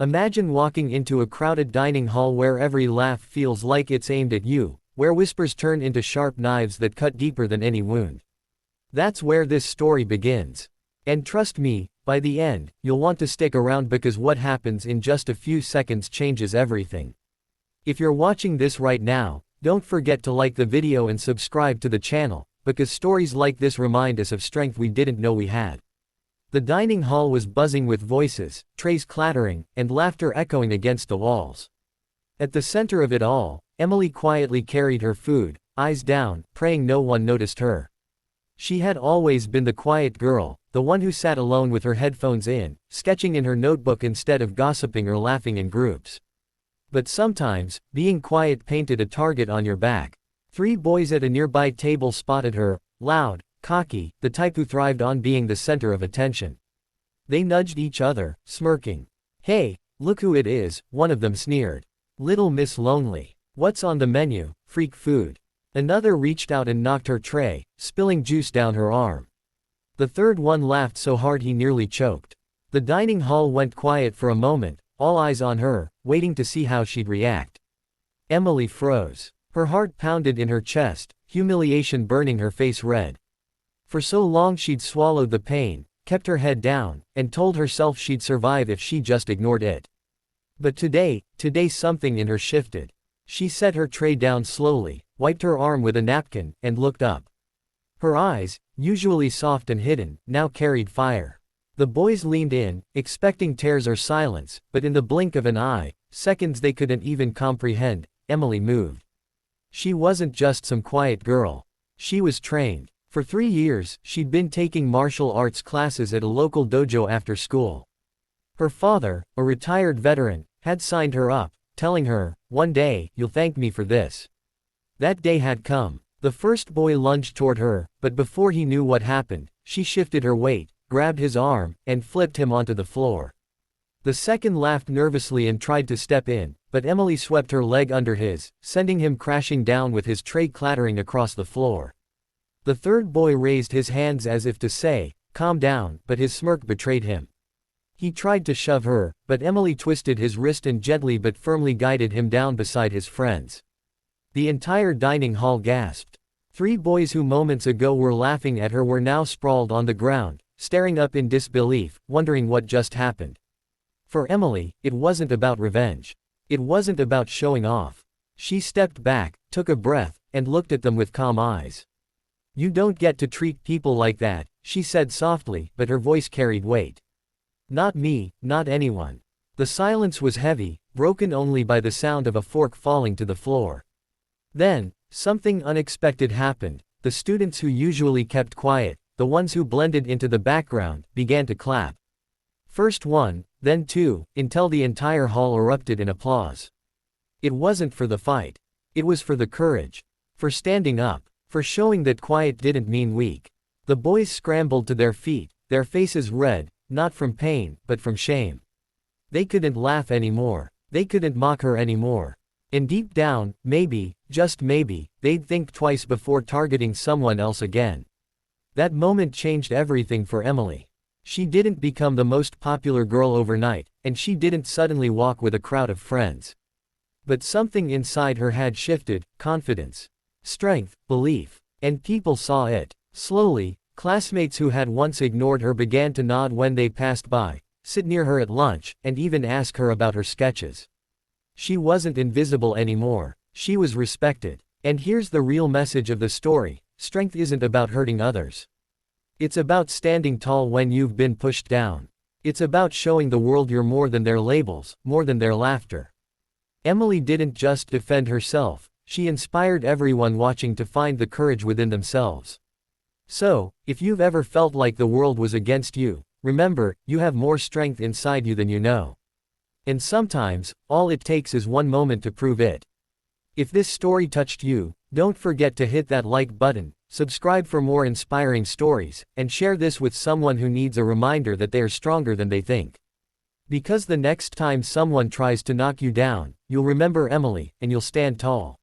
Imagine walking into a crowded dining hall where every laugh feels like it's aimed at you, where whispers turn into sharp knives that cut deeper than any wound. That's where this story begins. And trust me, by the end, you'll want to stick around because what happens in just a few seconds changes everything. If you're watching this right now, don't forget to like the video and subscribe to the channel, because stories like this remind us of strength we didn't know we had. The dining hall was buzzing with voices, trays clattering, and laughter echoing against the walls. At the center of it all, Emily quietly carried her food, eyes down, praying no one noticed her. She had always been the quiet girl, the one who sat alone with her headphones in, sketching in her notebook instead of gossiping or laughing in groups. But sometimes, being quiet painted a target on your back. 3 boys at a nearby table spotted her, loud, cocky, the type who thrived on being the center of attention. They nudged each other, smirking. "Hey, look who it is," one of them sneered. "Little Miss Lonely. What's on the menu? Freak food." Another reached out and knocked her tray, spilling juice down her arm. The third one laughed so hard he nearly choked. The dining hall went quiet for a moment, all eyes on her, waiting to see how she'd react. Emily froze. Her heart pounded in her chest, humiliation burning her face red. For so long she'd swallowed the pain, kept her head down, and told herself she'd survive if she just ignored it. But today something in her shifted. She set her tray down slowly, wiped her arm with a napkin, and looked up. Her eyes, usually soft and hidden, now carried fire. The boys leaned in, expecting tears or silence, but in the blink of an eye, seconds they couldn't even comprehend, Emily moved. She wasn't just some quiet girl. She was trained. For 3 years, she'd been taking martial arts classes at a local dojo after school. Her father, a retired veteran, had signed her up, telling her, "One day, you'll thank me for this." That day had come. The first boy lunged toward her, but before he knew what happened, she shifted her weight, grabbed his arm, and flipped him onto the floor. The second laughed nervously and tried to step in, but Emily swept her leg under his, sending him crashing down with his tray clattering across the floor. The third boy raised his hands as if to say, "Calm down," but his smirk betrayed him. He tried to shove her, but Emily twisted his wrist and gently but firmly guided him down beside his friends. The entire dining hall gasped. 3 boys who moments ago were laughing at her were now sprawled on the ground, staring up in disbelief, wondering what just happened. For Emily, it wasn't about revenge. It wasn't about showing off. She stepped back, took a breath, and looked at them with calm eyes. "You don't get to treat people like that," she said softly, but her voice carried weight. "Not me, not anyone." The silence was heavy, broken only by the sound of a fork falling to the floor. Then, something unexpected happened. The students who usually kept quiet, the ones who blended into the background, began to clap. First 1, then 2, until the entire hall erupted in applause. It wasn't for the fight. It was for the courage. For standing up. For showing that quiet didn't mean weak. The boys scrambled to their feet, their faces red, not from pain, but from shame. They couldn't laugh anymore. They couldn't mock her anymore. And deep down, maybe, just maybe, they'd think twice before targeting someone else again. That moment changed everything for Emily. She didn't become the most popular girl overnight, and she didn't suddenly walk with a crowd of friends. But something inside her had shifted: confidence, strength, belief. And people saw it. Slowly, classmates who had once ignored her began to nod when they passed by, sit near her at lunch, and even ask her about her sketches. She wasn't invisible anymore. She was respected. And here's the real message of the story: strength isn't about hurting others. It's about standing tall when you've been pushed down. It's about showing the world you're more than their labels, more than their laughter. Emily didn't just defend herself, she inspired everyone watching to find the courage within themselves. So, if you've ever felt like the world was against you, remember, you have more strength inside you than you know. And sometimes, all it takes is one moment to prove it. If this story touched you, don't forget to hit that like button, subscribe for more inspiring stories, and share this with someone who needs a reminder that they are stronger than they think. Because the next time someone tries to knock you down, you'll remember Emily, and you'll stand tall.